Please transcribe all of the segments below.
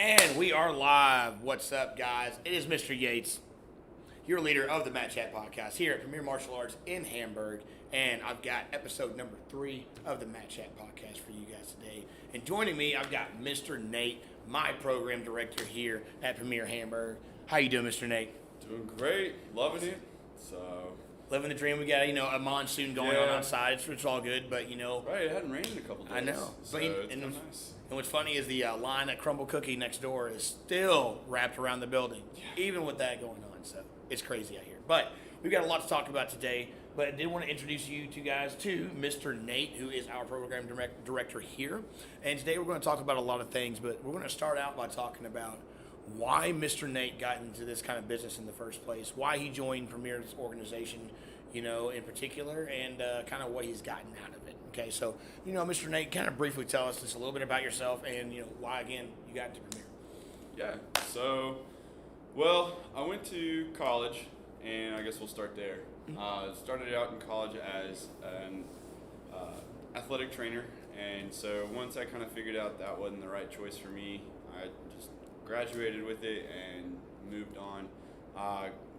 And we are live. What's up, guys? It is Mr. Yates, your leader of the MatChat podcast here at Premier Martial Arts in Hamburg. And I've got episode number 3 of the MatChat podcast for you guys today. And joining me, I've got Mr. Nate, my program director here at Premier Hamburg. How you doing, Mr. Nate? Doing great. Loving it. So living the dream. We got, a monsoon going on outside. It's all good, but, Right, it hadn't rained in a couple days. I know. So But it's been nice. And what's funny is the line at Crumble Cookie next door is still wrapped around the building, even with that going on. So it's crazy out here. But we've got a lot to talk about today. But I did want to introduce you two guys to Mr. Nate, who is our program director here. And today we're going to talk about a lot of things, but we're going to start out by talking about why Mr. Nate got into this kind of business in the first place, why he joined Premier's organization, in particular, and kind of what he's gotten out of it. Okay, so, Mr. Nate, kind of briefly tell us just a little bit about yourself and, why, again, you got into Premier. Yeah. So, I went to college, and I guess we'll start there. Started out in college as an athletic trainer, and so once I kind of figured out that wasn't the right choice for me, I just graduated with it and moved on.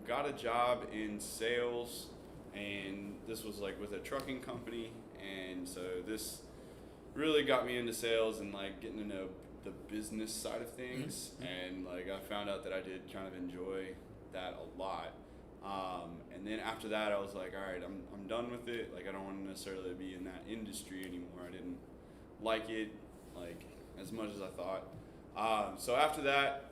Got a job in sales, and this was like with a trucking company, and so this really got me into sales and like getting to know the business side of things, and like I found out that I did kind of enjoy that a lot. And then after that, I was like, all right, I'm done with it. Like, I don't want to necessarily be in that industry anymore. I didn't like it, like, as much as I thought. So after that,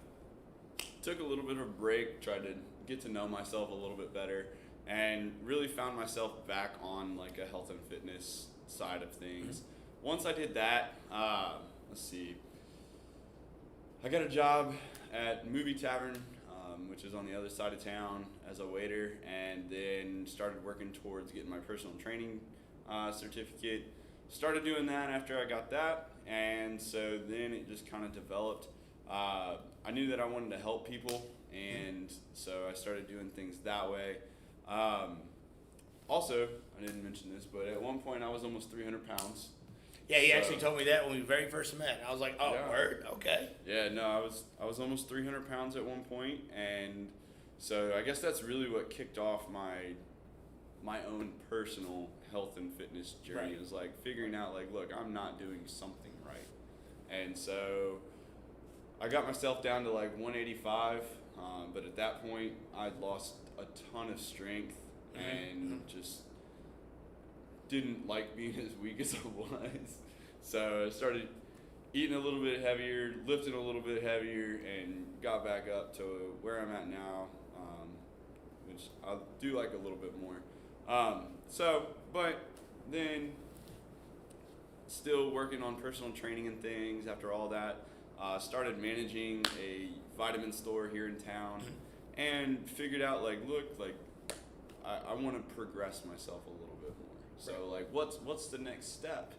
took a little bit of a break, tried to get to know myself a little bit better, and really found myself back on, like, a health and fitness side of things. Once I did that, I got a job at Movie Tavern, which is on the other side of town, as a waiter, and then started working towards getting my personal training certificate. Started doing that after I got that, and so then it just kind of developed. I knew that I wanted to help people, and so I started doing things that way. Also, I didn't mention this, but at one point I was almost 300 pounds. Yeah, he actually told me that when we very first met. I was like, word, okay. Yeah, no, I was almost 300 pounds at one point, and so I guess that's really what kicked off my own personal health and fitness journey. Right. It was like figuring out, like, look, I'm not doing something right. And so I got myself down to like 185, but at that point I'd lost a ton of strength and just didn't like being as weak as I was. So I started eating a little bit heavier, lifting a little bit heavier, and got back up to where I'm at now, which I do like a little bit more. But then still working on personal training and things after all that. Started managing a vitamin store here in town, and figured out, like, look, like, I want to progress myself a little bit more. So, like, what's the next step?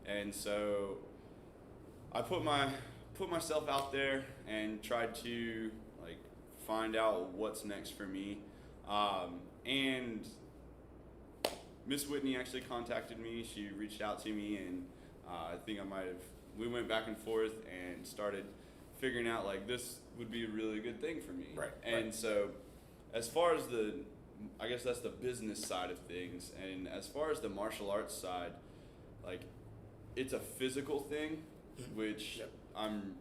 And so I put myself out there and tried to, like, find out what's next for me. And Miss Whitney actually contacted me. She reached out to me, and I think we went back and forth and started figuring out, like, this would be a really good thing for me. Right. And so as far as I guess that's the business side of things, and as far as the martial arts side, like, it's a physical thing, which I'm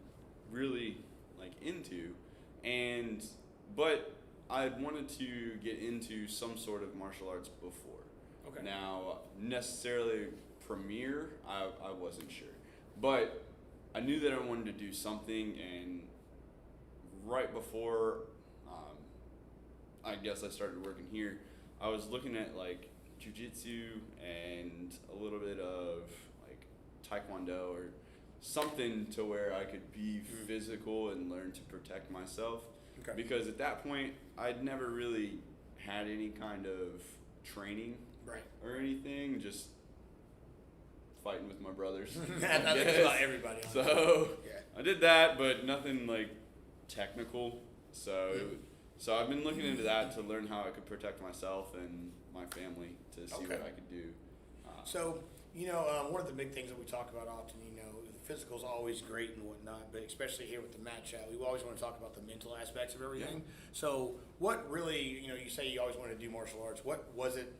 really, like, into, but I wanted to get into some sort of martial arts before. Okay. Now, necessarily Premier, I wasn't sure, but I knew that I wanted to do something, and right before I guess I started working here, I was looking at, like, jiu-jitsu and a little bit of, like, taekwondo or something to where I could be physical and learn to protect myself. Okay. Because at that point, I'd never really had any kind of training or anything, just fighting with my brothers. That's about everybody. So I did that, but nothing, like, technical. So I've been looking into that to learn how I could protect myself and my family, to see what I could do. So One of the big things that we talk about often, the physical's always great and whatnot, but especially here with the MatChat, we always want to talk about the mental aspects of everything. Yeah. So what really, you say you always want to do martial arts. What was it,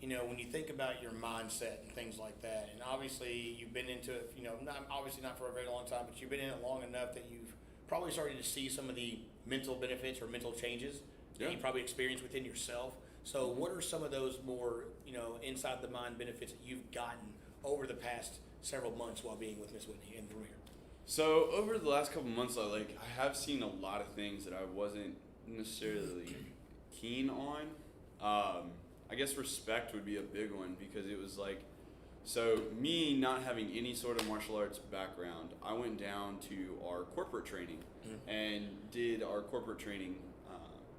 when you think about your mindset and things like that, and obviously you've been into it, not for a very long time, but you've been in it long enough that you've probably started to see some of the mental benefits or mental changes that you probably experienced within yourself. So what are some of those more, inside the mind benefits that you've gotten over the past several months while being with Miss Whitney and Vermeer? So over the last couple months, I have seen a lot of things that I wasn't necessarily keen on. I guess respect would be a big one, because it was so me not having any sort of martial arts background, I went down to our corporate training and did our corporate training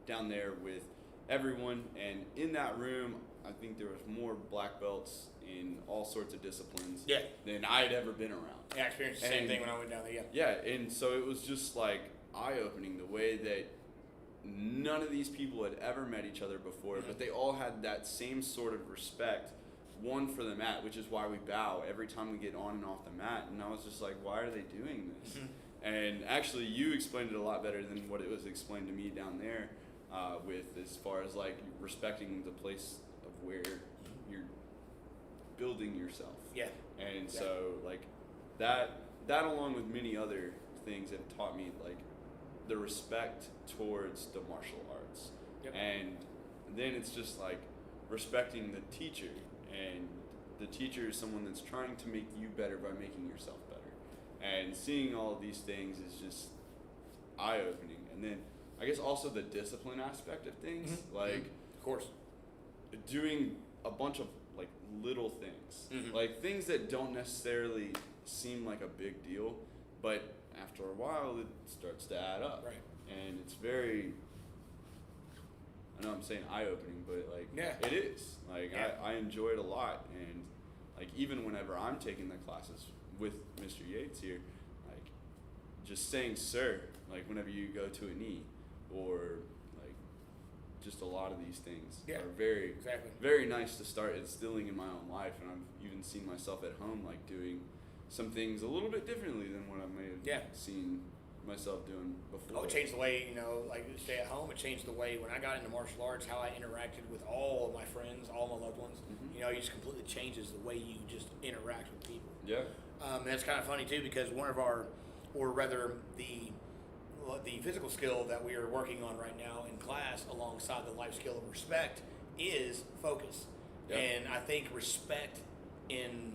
down there with everyone. And in that room, I think there was more black belts in all sorts of disciplines than I had ever been around. Yeah, I experienced the same thing when I went down there. Yeah, and so it was just eye-opening the way that none of these people had ever met each other before, but they all had that same sort of respect, one for the mat, which is why we bow every time we get on and off the mat. And I was just like, why are they doing this? And actually, you explained it a lot better than what it was explained to me down there, with as far as respecting the place of where you're building yourself. Yeah. And so that along with many other things have taught me the respect towards the martial arts. And then it's just respecting the teacher, and the teacher is someone that's trying to make you better by making yourself better. And seeing all of these things is just eye-opening. And then I guess also the discipline aspect of things, of course, doing a bunch of little things, things that don't necessarily seem like a big deal, but after a while it starts to add up. Right. And it's very, I know I'm saying eye-opening, but it is. I enjoy it a lot. And even whenever I'm taking the classes with Mr. Yates here, just saying sir, whenever you go to a knee, or just a lot of these things are very, very nice to start instilling in my own life. And I've even seen myself at home doing some things a little bit differently than what I may have seen myself doing before. Oh, it changed the way, stay at home. It changed the way when I got into martial arts, how I interacted with all of my friends, all my loved ones. It just completely changes the way you just interact with people. Yeah. And it's kind of funny too, because one of our, or rather the physical skill that we are working on right now in class, alongside the life skill of respect, is focus. Yeah. And I think respect in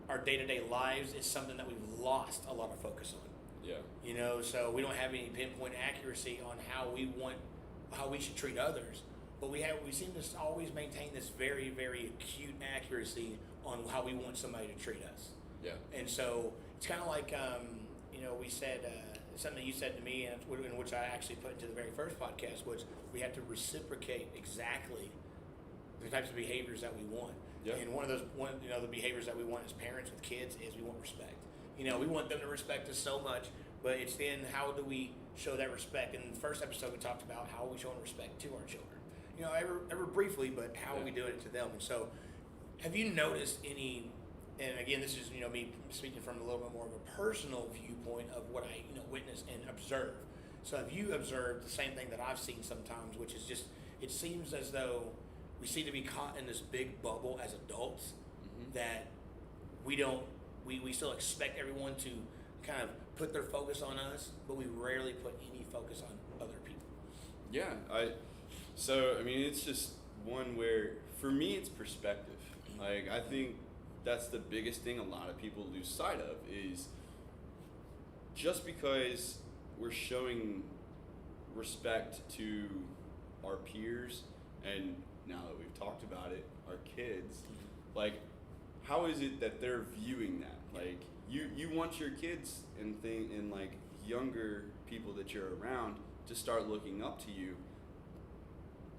our day-to-day lives is something that we've lost a lot of focus on. Yeah. So we don't have any pinpoint accuracy on how we should treat others, but we seem to always maintain this very, very acute accuracy on how we want somebody to treat us. Yeah. And so it's kind of we said something you said to me, and in which I actually put into the very first podcast, was we have to reciprocate exactly the types of behaviors that we want. Yeah. And one of the behaviors that we want as parents with kids is we want respect. We want them to respect us so much, but it's then how do we show that respect? In the first episode, we talked about how we show respect to our children. Ever briefly, but how are we doing it to them? And so, have you noticed any? And again, this is me speaking from a little bit more of a personal viewpoint of what I witness and observe. So, have you observed the same thing that I've seen sometimes, which is just it seems as though we seem to be caught in this big bubble as adults that we still expect everyone to kind of put their focus on us, but we rarely put any focus on other people. Yeah, it's just one where, for me, it's perspective. I think that's the biggest thing a lot of people lose sight of, is just because we're showing respect to our peers, and now that we've talked about it, our kids, how is it that they're viewing that? You want your kids and younger people that you're around to start looking up to you.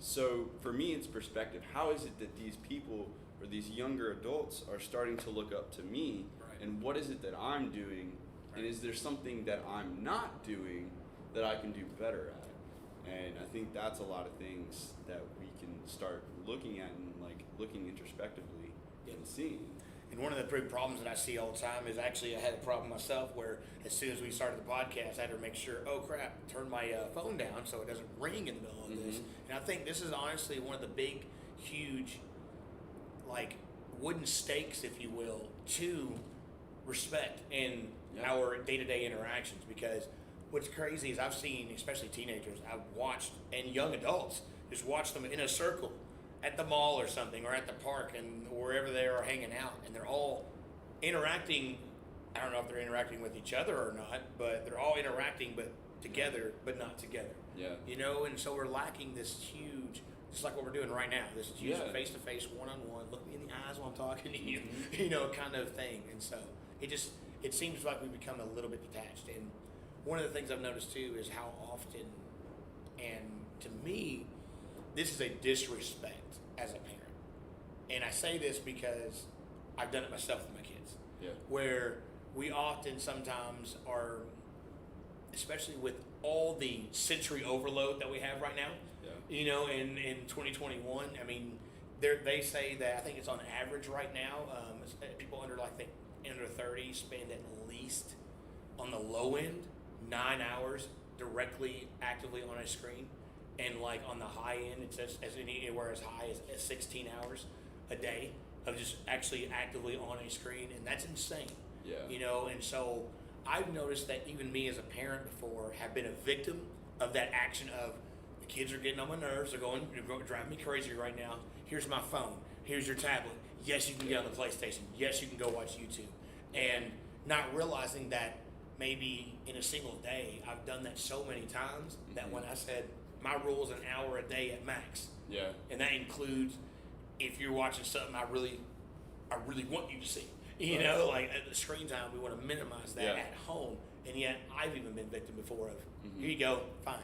So for me, it's perspective. How is it that these people or these younger adults are starting to look up to me? Right. And what is it that I'm doing? Right. And is there something that I'm not doing that I can do better at? And I think that's a lot of things that we can start looking at and looking introspectively and seeing. And one of the big problems that I see all the time is actually I had a problem myself where as soon as we started the podcast, I had to make sure, oh crap, turn my phone down so it doesn't ring in the middle of this. And I think this is honestly one of the big, huge, like wooden stakes, if you will, to respect in our day-to-day interactions. Because what's crazy is I've seen, especially teenagers, I've watched, and young adults, just watch them in a circle at the mall or something, or at the park, and wherever they are hanging out, and they're all interacting. I don't know if they're interacting with each other or not, but they're all interacting, but together, but not together. Yeah. You know, and so we're lacking this huge, just like what we're doing right now, this huge face-to-face, one-on-one, look me in the eyes while I'm talking to you, you know, kind of thing. And so it seems like we've become a little bit detached. And one of the things I've noticed too is how often, and to me, this is a disrespect as a parent. And I say this because I've done it myself with my kids. Yeah. Where we often sometimes are, especially with all the sensory overload that we have right now, you know, in 2021, I mean, they say that, I think it's on average right now, people under 30 spend at least, on the low end, 9 hours directly, actively on a screen. And like on the high end, it says anywhere as high as 16 hours a day of just actually actively on a screen, and that's insane. Yeah. You know, and so I've noticed that even me as a parent before have been a victim of that action of the kids are getting on my nerves. They're driving me crazy right now. Here's my phone. Here's your tablet. Yes, you can get on the PlayStation. Yes, you can go watch YouTube. And not realizing that maybe in a single day, I've done that so many times that when I said my rule is an hour a day at max. Yeah. And that includes if you're watching something I really want you to see. You know, like at the screen time, we want to minimize that at home. And yet, I've even been victim before of, here you go, fine,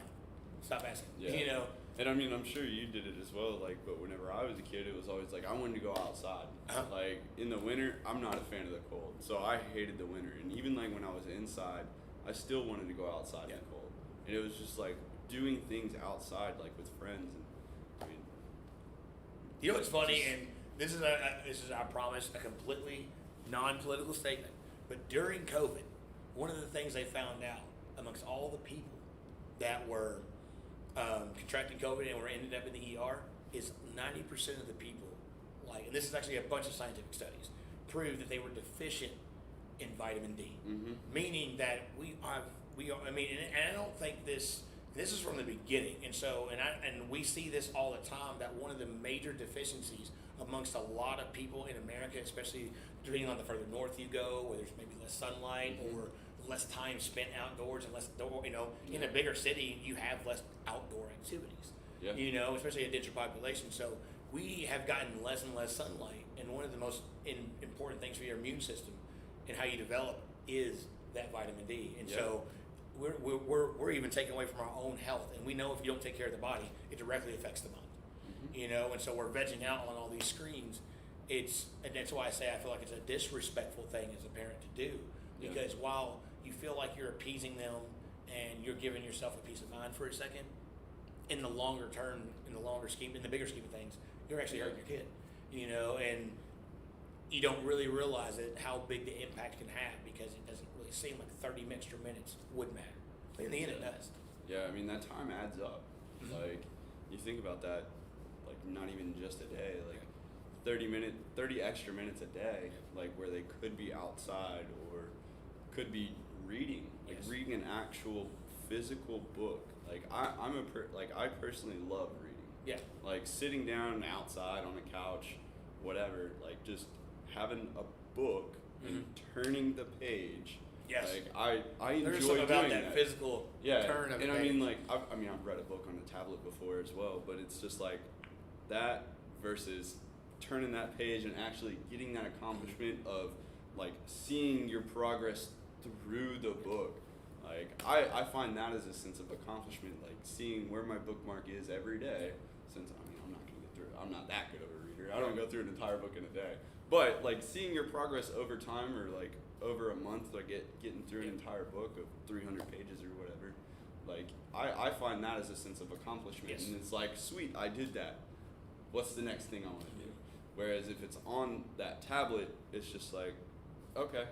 stop asking. Yeah. You know. And I mean, I'm sure you did it as well. Like, but whenever I was a kid, it was always like I wanted to go outside. Like in the winter, I'm not a fan of the cold, so I hated the winter. And even like when I was inside, I still wanted to go outside in the cold. And it was just like doing things outside, like with friends. And I mean, you know what's funny, and this is I promise a completely non-political statement. But during COVID, one of the things they found out amongst all the people that were contracting COVID and were ended up in the ER is 90% of the people, like, and this is actually a bunch of scientific studies, proved that they were deficient in vitamin D. Meaning that I mean, and I don't think this is from the beginning, and so and we see this all the time, that one of the major deficiencies amongst a lot of people in America, especially depending on the further north you go, where there's maybe less sunlight or less time spent outdoors and less, you know, in a bigger city you have less outdoor activities. You know, especially a denser population. So we have gotten less and less sunlight, and one of the most important things for your immune system and how you develop is that vitamin D. And so we're even taking away from our own health, and we know if you don't take care of the body, it directly affects the mind. You know, and so we're vegging out on all these screens. And that's why I say I feel like it's a disrespectful thing as a parent to do, because while you feel like you're appeasing them and you're giving yourself a peace of mind for a second, in the longer term, in the bigger scheme of things, you're actually hurting your kid. You know, and you don't really realize it, how big the impact can have, because it doesn't really seem like 30 extra minutes would matter. But in the end, it does. Yeah, I mean, that time adds up. Like, you think about that, like, not even just a day, like 30 extra minutes a day, like, where they could be outside or could be reading, like reading an actual physical book. Like, I personally love reading. Yeah. Like, sitting down outside on a couch, whatever, like, just having a book and turning the page. Yes. Like, I enjoy There's something about doing that physical turn of and the I mean, page. like, I've read a book on the tablet before as well, but it's just like that versus turning that page and actually getting that accomplishment of, like, seeing your progress through the book. Like, I find that as a sense of accomplishment, like seeing where my bookmark is every day, since, I mean, I'm not going to get through it. I'm not that good of a reader. I don't go through an entire book in a day. But, like, seeing your progress over time, or, like, over a month, like, getting through an entire book of 300 pages or whatever, like, I find that as a sense of accomplishment. Yes. And it's like, sweet, I did that. What's the next thing I want to do? Whereas if it's on that tablet, it's just like, okay,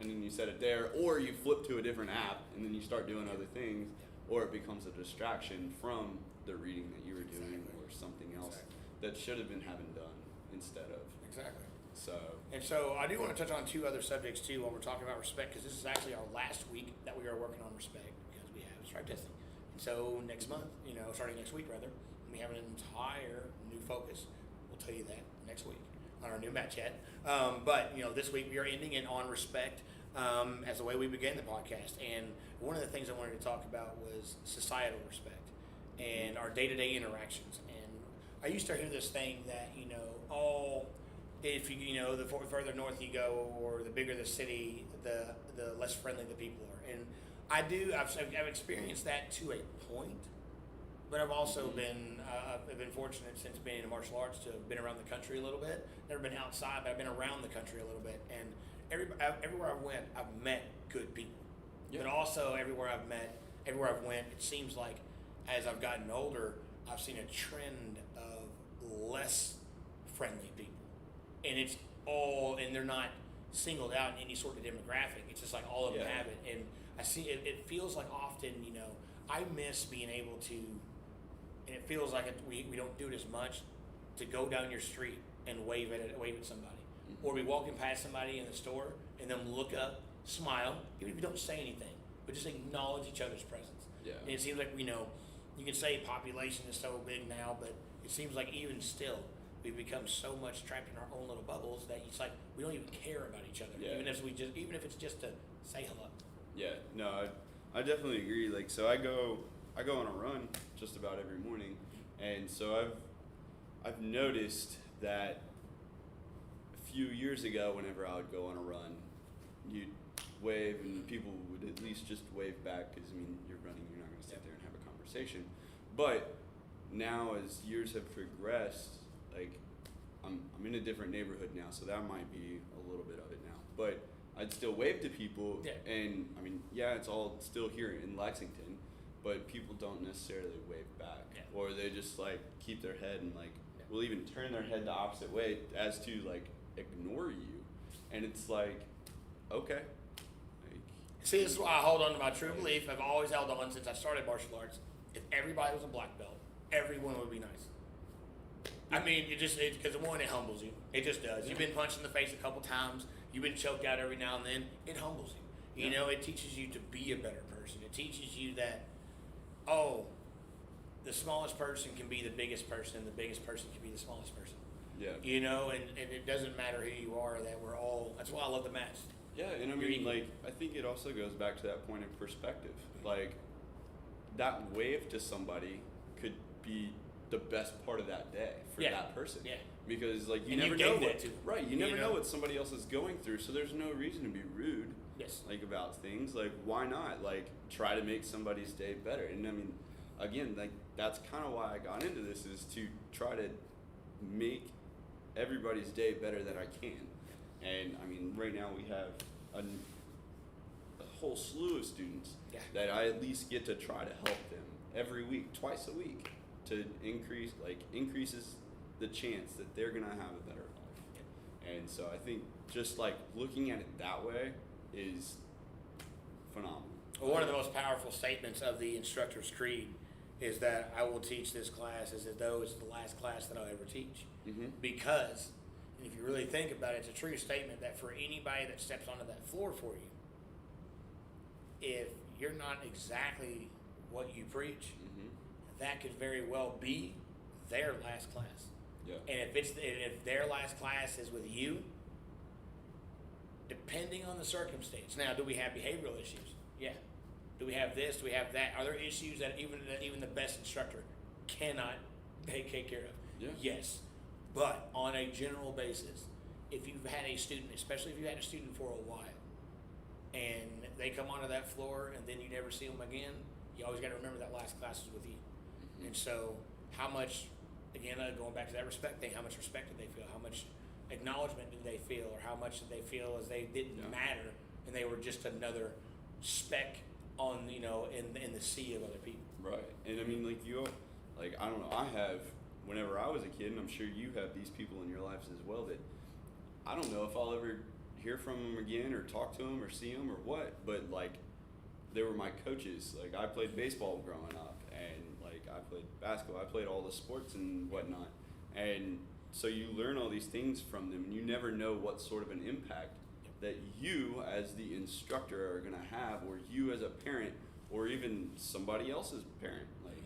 and then you set it there, or you flip to a different app and then you start doing other things, or it becomes a distraction from the reading that you were doing or something else that should have been having done instead of. Exactly. So I do want to touch on two other subjects too while we're talking about respect, because this is actually our last week that we are working on respect, because we have stripe testing. And so next month, starting next week rather, we have an entire new focus. We'll tell you that next week on our new MatChat. But this week we are ending it on respect as the way we began the podcast. And one of the things I wanted to talk about was societal respect and our day-to-day interactions. And I used to hear this thing that if you the further north you go or the bigger the city, the less friendly the people are. And I've experienced that to a point, but I've also been fortunate since being in martial arts to have been around the country a little bit. Never been outside, but I've been around the country a little bit. And everywhere I went, I've met good people. Yeah. But also everywhere I've went, it seems like as I've gotten older, I've seen a trend of less friendly people. And they're not singled out in any sort of demographic. It's just like all of them have it. And I see it feels like often, I miss being able to, and it feels like we don't do it as much, to go down your street and wave at somebody. Mm-hmm. Or be walking past somebody in the store and then look up, smile, even if you don't say anything, but just acknowledge each other's presence. Yeah. And it seems like you can say population is so big now, but it seems like even still, we've become so much trapped in our own little bubbles that it's like we don't even care about each other. Yeah. Even if it's just to say hello. Yeah, no, I definitely agree. Like, so I go on a run just about every morning, and so I've noticed that a few years ago, whenever I would go on a run, you'd wave and people would at least just wave back, because you're running, you're not going to sit there and have a conversation. But now, as years have progressed, like I'm in a different neighborhood now, so that might be a little bit of it now. But I'd still wave to people, and it's all still here in Lexington, but people don't necessarily wave back, or they just like keep their head and will even turn their head the opposite way as to ignore you, and it's like, okay. See, this is why I hold on to my true belief. I've always held on since I started martial arts. If everybody was a black belt, everyone would be nice. Because one, it humbles you. It just does. You've been punched in the face a couple times. You've been choked out every now and then. It humbles you. It teaches you to be a better person. It teaches you that, the smallest person can be the biggest person, and the biggest person can be the smallest person. Yeah. And it doesn't matter who you are, that we're all, that's why I love the match. Yeah, and I think it also goes back to that point of perspective. That wave to somebody could be the best part of that day for that person. Yeah. Because you never know what somebody else is going through, so there's no reason to be rude. Yes. About things. Why not? Try to make somebody's day better. And again, that's kind of why I got into this, is to try to make everybody's day better that I can. And right now we have a whole slew of students that I at least get to try to help them every week, twice a week, to increases the chance that they're gonna have a better life. And so I think just looking at it that way is phenomenal. Well, one of the most powerful statements of the instructor's creed is that I will teach this class as though it's the last class that I'll ever teach. Mm-hmm. Because, and if you really think about it, it's a true statement that for anybody that steps onto that floor for you, if you're not exactly what you preach, that could very well be their last class. Yeah. And if their last class is with you, depending on the circumstance. Now, do we have behavioral issues? Yeah. Do we have this? Do we have that? Are there issues that even the best instructor cannot take care of? Yeah. Yes. But on a general basis, if you've had a student, especially if you've had a student for a while, and they come onto that floor and then you never see them again, you always got to remember that last class is with you. Mm-hmm. And so how much, again, going back to that respect thing, how much respect did they feel? How much acknowledgement did they feel? Or how much did they feel as they didn't matter and they were just another speck on, in the sea of other people? Right. And I don't know, I have whenever I was a kid, and I'm sure you have these people in your lives as well, that I don't know if I'll ever hear from them again or talk to them or see them or what, but like they were my coaches. Like I played baseball growing up, and like I played basketball, I played all the sports and whatnot, and so you learn all these things from them, and you never know what sort of an impact that you as the instructor are going to have, or you as a parent, or even somebody else's parent. Like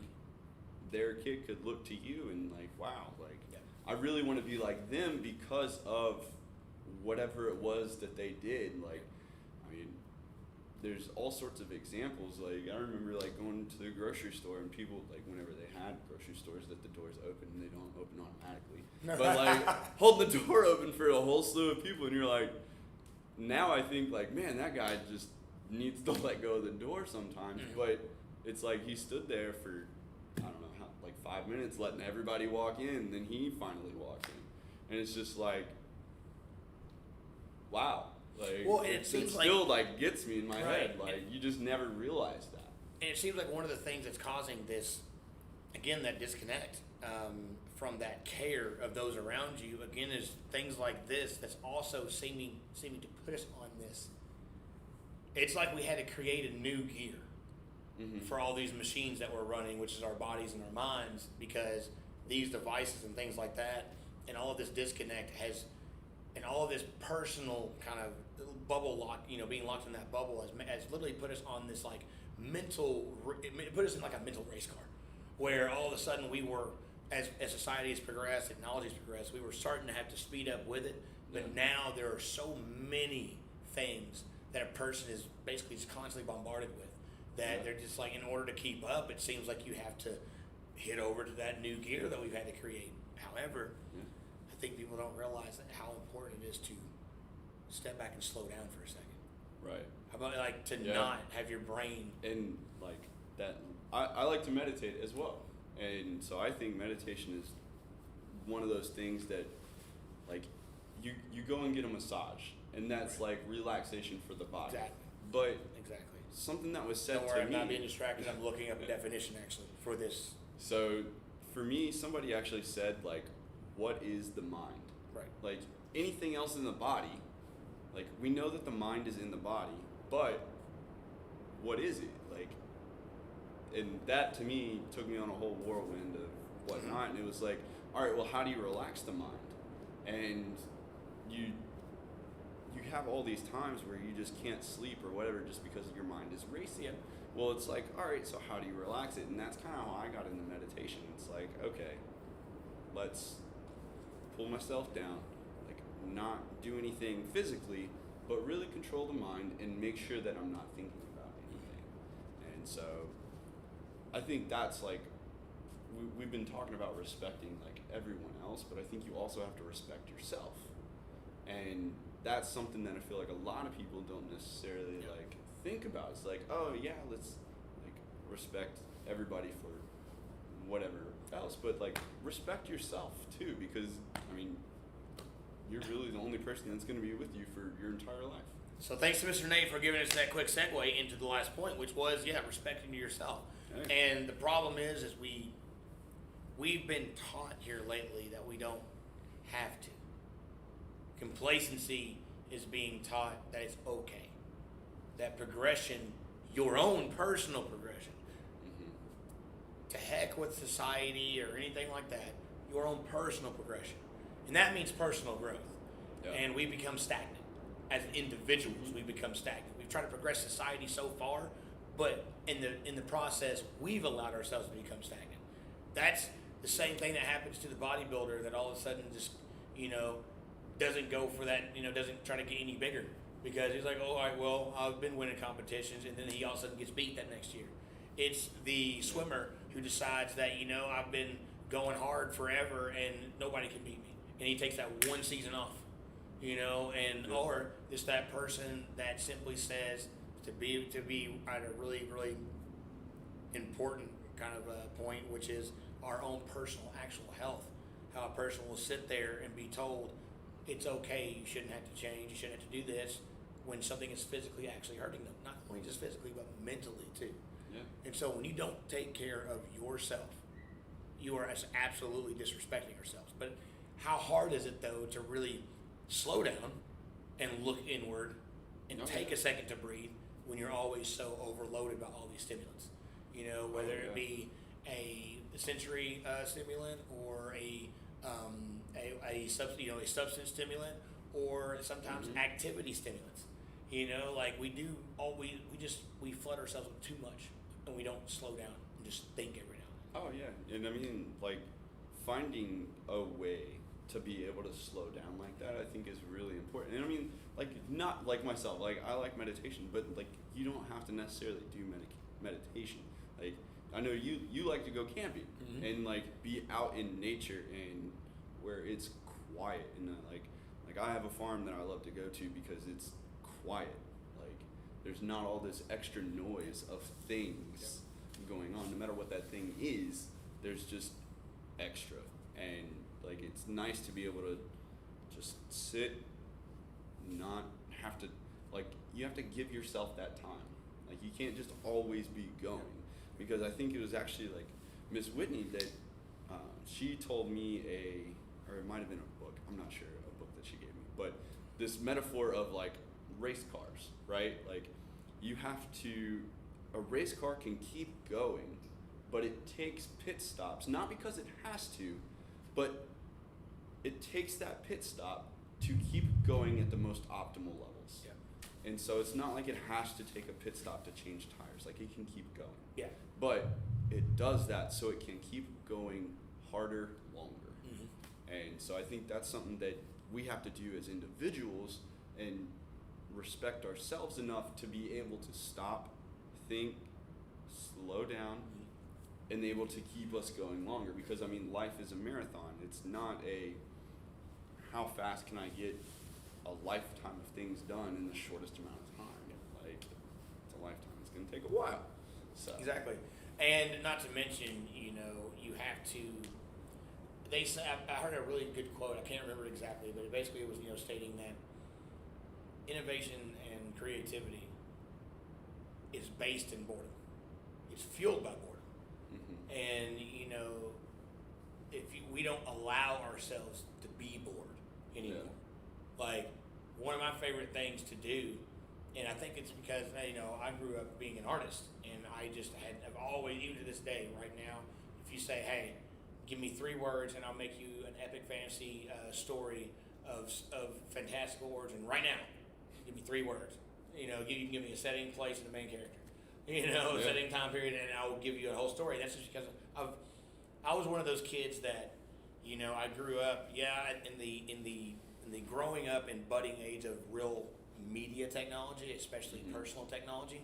their kid could look to you and like, wow, like I really want to be like them because of whatever it was that they did. Like, I mean, there's all sorts of examples. Like I remember like going to the grocery store, and people, like whenever they had grocery stores that the doors open and they don't open automatically, but like hold the door open for a whole slew of people, and you're like, now I think like, man, that guy just needs to let go of the door sometimes. But it's like he stood there for, I don't know, how, like 5 minutes letting everybody walk in, and then he finally walked in. And it's just like, wow. Like, well, and it seems still like gets me in my head. Like you just never realize that. And it seems like one of the things that's causing this, again, that disconnect from that care of those around you, again, is things like this that's also seeming to put us on this. It's like we had to create a new gear for all these machines that we're running, which is our bodies and our minds, because these devices and things like that, and all of this disconnect has, and all of this personal kind of bubble lock, being locked in that bubble has literally put us on this like it put us in like a mental race car, where all of a sudden we were, as society has progressed, technology has progressed, we were starting to have to speed up with it. But now there are so many things that a person is basically just constantly bombarded with that they're just like, in order to keep up, it seems like you have to hit over to that new gear that we've had to create. However, I think people don't realize that how important it is to step back and slow down for a second. Right. How about like to not have your brain, and like that. I like to meditate as well, and so I think meditation is one of those things that, like, you go and get a massage, and that's like relaxation for the body. Exactly. But exactly. something that was said Don't worry, to I'm me. not being distracted. I'm looking up a definition actually for this. So for me, somebody actually said, like, what is the mind? Right. Like anything else in the body, like we know that the mind is in the body, but what is it? Like, and that to me took me on a whole whirlwind of whatnot, and it was like, all right, well, how do you relax the mind? And you have all these times where you just can't sleep or whatever just because your mind is racing. Yep. Well, it's like, all right, so how do you relax it? And that's kind of how I got into meditation. It's like, okay, let's pull myself down, like not do anything physically, but really control the mind and make sure that I'm not thinking about anything. And so I think that's like, we've been talking about respecting like everyone else, but I think you also have to respect yourself. And that's something that I feel like a lot of people don't necessarily like think about. It's like, oh yeah, let's like respect everybody for whatever else, but like respect yourself too, because I mean, you're really the only person that's going to be with you for your entire life. So thanks to Mr. Nate for giving us that quick segue into the last point, which was, respecting yourself. Okay. And the problem is we've been taught here lately that we don't have to. Complacency is being taught that it's okay. That progression, your own personal progression, to heck with society or anything like that, your own personal progression. And that means personal growth. Yep. And we become stagnant. As individuals, we become stagnant. We've tried to progress society so far, but in the process, we've allowed ourselves to become stagnant. That's the same thing that happens to the bodybuilder that all of a sudden just, doesn't go for that, doesn't try to get any bigger because he's like, oh, all right, well, I've been winning competitions, and then he all of a sudden gets beat that next year. It's the swimmer who decides that, I've been going hard forever and nobody can beat me. And he takes that one season off, or it's that person that simply says to be at a really, really important kind of a point, which is our own personal actual health. How a person will sit there and be told, it's okay, you shouldn't have to change, you shouldn't have to do this, when something is physically actually hurting them. Not only just physically, but mentally too. Yeah. And so when you don't take care of yourself, you are absolutely disrespecting ourselves. But how hard is it though to really slow down and look inward and take a second to breathe when you're always so overloaded by all these stimulants? You know, whether it be a sensory stimulant or a substance stimulant, or sometimes activity stimulants. You know, like we flood ourselves with too much, and we don't slow down and just think every now and then. Oh yeah, and I mean, like, finding a way to be able to slow down like that, I think is really important. And I mean, like, not like myself, like I like meditation, but like you don't have to necessarily do meditation. Like, I know you like to go camping and like be out in nature and where it's quiet, and like I have a farm that I love to go to because it's quiet. Like, there's not all this extra noise of things going on. No matter what that thing is, there's just extra, and like it's nice to be able to just sit, not have to, like, you have to give yourself that time. Like, you can't just always be going, because I think it was actually like Miss Whitney that she told me or it might have been a book, I'm not sure, a book that she gave me, but this metaphor of like race cars, right? Like, you have to, a race car can keep going, but it takes pit stops, not because it has to, but it takes that pit stop to keep going at the most optimal levels. Yeah. And so it's not like it has to take a pit stop to change tires. Like, it can keep going. Yeah. But it does that so it can keep going harder, longer. And so I think that's something that we have to do as individuals and respect ourselves enough to be able to stop, think, slow down, and able to keep us going longer. Because I mean, life is a marathon. It's not a how fast can I get a lifetime of things done in the shortest amount of time. Like, it's a lifetime. It's going to take a while. So exactly. And not to mention, you know, you have to. They say, I heard a really good quote. I can't remember it exactly, but it basically was, you know, stating that innovation and creativity is based in boredom. It's fueled by boredom. And you know, we don't allow ourselves to be bored anymore. Like, one of my favorite things to do, and I think it's because, you know, I grew up being an artist, and I've always, even to this day, right now, if you say, hey, give me 3 words and I'll make you an epic fantasy story of fantastical origin right now. Give me 3 words. You know, you can give me a setting, place, and the main character. You know, setting, time period, and I will give you a whole story. That's just because I was one of those kids that, you know, I grew up, in the growing up and budding age of real media technology, especially personal technology,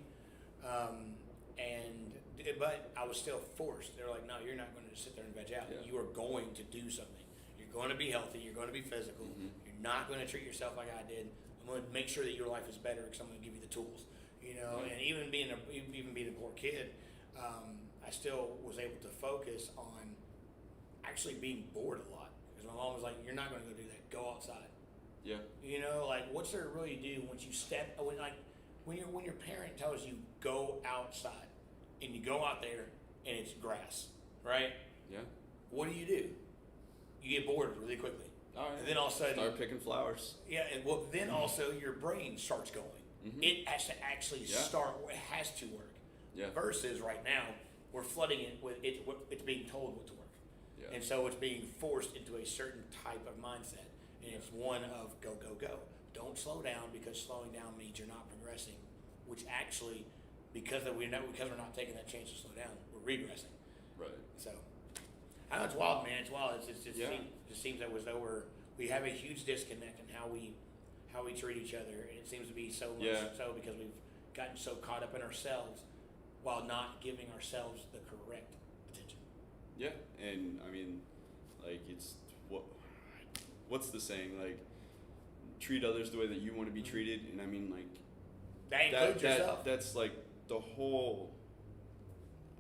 but I was still forced. They're like, no, you're not going to just sit there and veg out. You are going to do something. You're going to be healthy. You're going to be physical. You're not going to treat yourself like I did. I'm going to make sure that your life is better because I'm going to give you the tools. You know, and even being a poor kid, I still was able to focus on actually being bored a lot. Because my mom was like, you're not going to go do that. Go outside. Yeah. You know, like, what's there really to do once you step, when your parent tells you go outside, and you go out there and it's grass, right? Yeah. What do? You get bored really quickly. All right. And then all of a sudden, start picking flowers. Yeah, and then also your brain starts going. It has to actually start. It has to work. Yeah. Versus right now, we're flooding it with it's being told what to work. Yeah. And so it's being forced into a certain type of mindset, and it's one of go, go, go. Don't slow down, because slowing down means you're not progressing, which actually, because we're not taking that chance to slow down, we're regressing. Right. So, I know it's wild, man. It's wild. It just seems that we have a huge disconnect in how we treat each other, and it seems to be so much so because we've gotten so caught up in ourselves while not giving ourselves the correct attention. Yeah, and I mean, like, it's what's the saying? Like, treat others the way that you want to be treated, and I mean, like, that includes yourself. That's like the whole,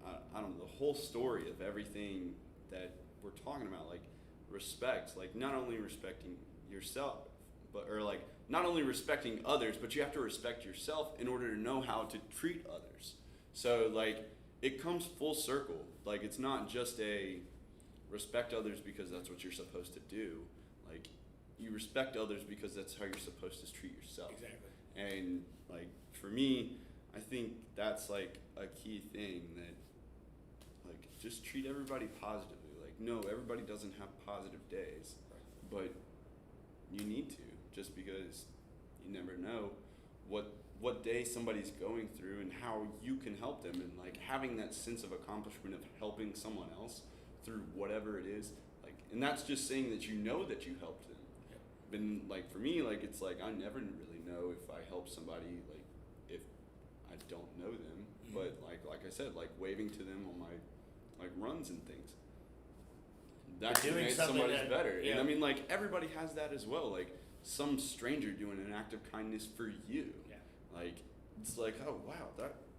I don't know, the whole story of everything that we're talking about. Like, respect, like, not only respecting yourself, like not only respecting others, but you have to respect yourself in order to know how to treat others. So, like, it comes full circle. Like, it's not just respect others because that's what you're supposed to do. Like, you respect others because that's how you're supposed to treat yourself. Exactly. And like for me, I think that's like a key thing, that like just treat everybody positively. Like, no, everybody doesn't have positive days, but you need to, just because you never know what day somebody's going through and how you can help them, and like having that sense of accomplishment of helping someone else through whatever it is, like, and that's just saying that you know that you helped them. Yep. Been like, for me, like, it's like I never really know if I help somebody, like if I don't know them, but like I said, like waving to them on my like runs and things, that made somebody's better. Yeah. And I mean, like, everybody has that as well, like some stranger doing an act of kindness for you. Yeah. Like, it's like, oh wow,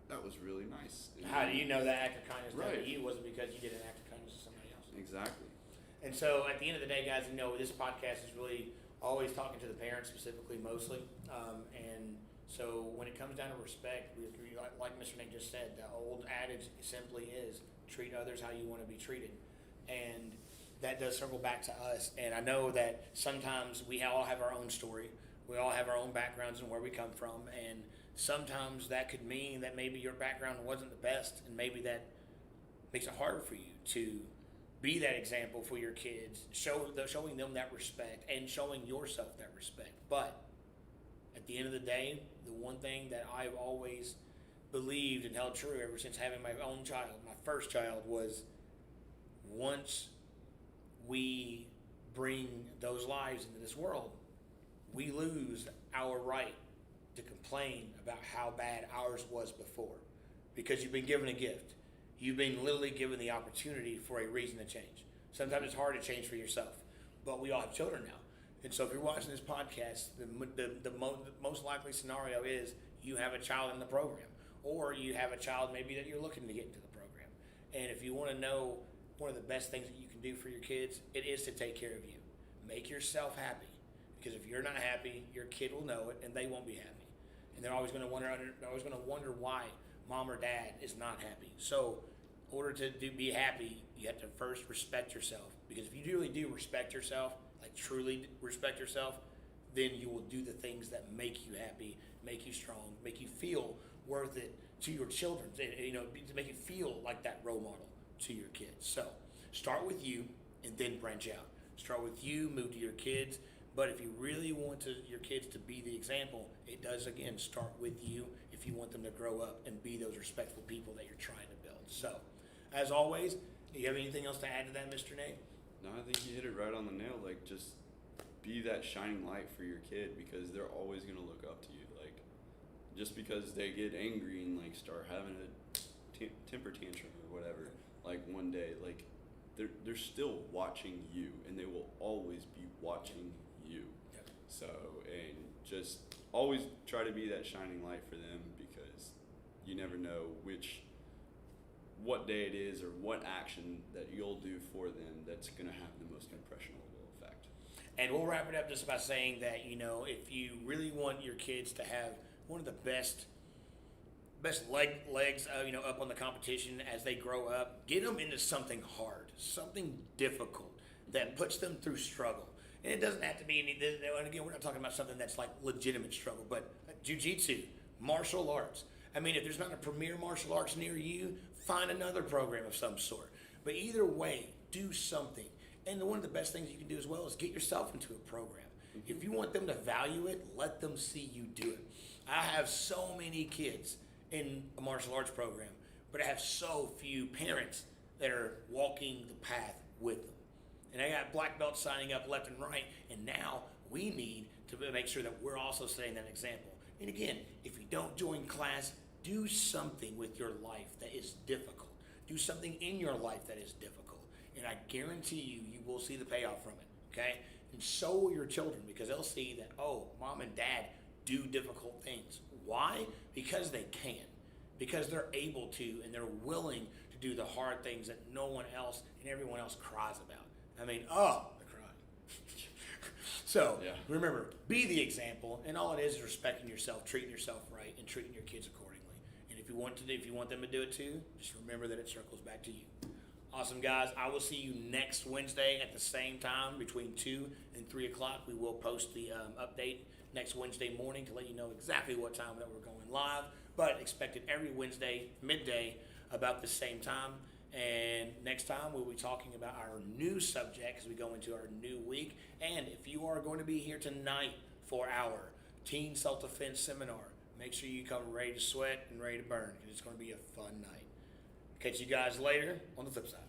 that was really nice. And How do you know that act of kindness done Right. to you wasn't because you did an act of kindness to somebody else? Exactly. And so at the end of the day, guys, you know, this podcast is really always talking to the parents specifically, mostly. And so when it comes down to respect, like Mr. Nate just said, the old adage simply is treat others how you want to be treated. And that does circle back to us. And I know that sometimes we all have our own story. We all have our own backgrounds and where we come from. And sometimes that could mean that maybe your background wasn't the best, and maybe that makes it harder for you to be that example for your kids, showing them that respect and showing yourself that respect. But at the end of the day, the one thing that I've always believed and held true ever since having my own child, my first child, was once we bring those lives into this world, we lose our right to complain about how bad ours was before, because you've been given a gift. You've been literally given the opportunity for a reason to change. Sometimes it's hard to change for yourself, but we all have children now. And so if you're watching this podcast, the most likely scenario is you have a child in the program, or you have a child maybe that you're looking to get into the program. And if you want to know one of the best things that you can do for your kids, it is to take care of you. Make yourself happy, because if you're not happy, your kid will know it and they won't be happy. And they're always going to wonder why mom or dad is not happy. So in order to be happy, you have to first respect yourself, because if you really do respect yourself, like truly respect yourself, then you will do the things that make you happy, make you strong, make you feel worth it to your children, you know, to make you feel like that role model to your kids. So start with you and then branch out. Start with you, move to your kids. But if you really want your kids to be the example, it does, again, start with you if you want them to grow up and be those respectful people that you're trying to build. So, as always, do you have anything else to add to that, Mr. Nate? No, I think you hit it right on the nail. Like, just be that shining light for your kid, because they're always going to look up to you. Like, just because they get angry and like start having a temper tantrum or whatever, like one day, like they're still watching you, and they will always be watching you. Yep. So, and just always try to be that shining light for them, because you never know what day it is or what action that you'll do for them that's going to have the most impressionable effect. And we'll wrap it up just by saying that, you know, if you really want your kids to have one of the best legs, you know, up on the competition as they grow up, get them into something hard, something difficult that puts them through struggle. And it doesn't have to be and again, we're not talking about something that's like legitimate struggle, but jiu-jitsu, martial arts. I mean, if there's not a premier martial arts near you, find another program of some sort. But either way, do something. And one of the best things you can do as well is get yourself into a program. Mm-hmm. If you want them to value it, let them see you do it. I have so many kids in a martial arts program, but I have so few parents that are walking the path with them. And I got black belts signing up left and right, and now we need to make sure that we're also setting that example. And again, if you don't join class, do something with your life that is difficult. Do something in your life that is difficult. And I guarantee you will see the payoff from it, okay? And so will your children, because they'll see that, oh, mom and dad do difficult things. Why? Because they can. Because they're able to, and they're willing to do the hard things that no one else and everyone else cries about. I mean, they're crying. So, yeah. Remember, be the example, and all it is respecting yourself, treating yourself right, and treating your kids accordingly. And if you want them to do it too, just remember that it circles back to you. Awesome, guys. I will see you next Wednesday at the same time between 2 and 3 o'clock. We will post the update next Wednesday morning to let you know exactly what time that we're going live. But expect it every Wednesday, midday, about the same time. And next time we'll be talking about our new subject as we go into our new week. And if you are going to be here tonight for our Teen Self-Defense Seminar, make sure you come ready to sweat and ready to burn, because it's going to be a fun night. Catch you guys later on the flip side.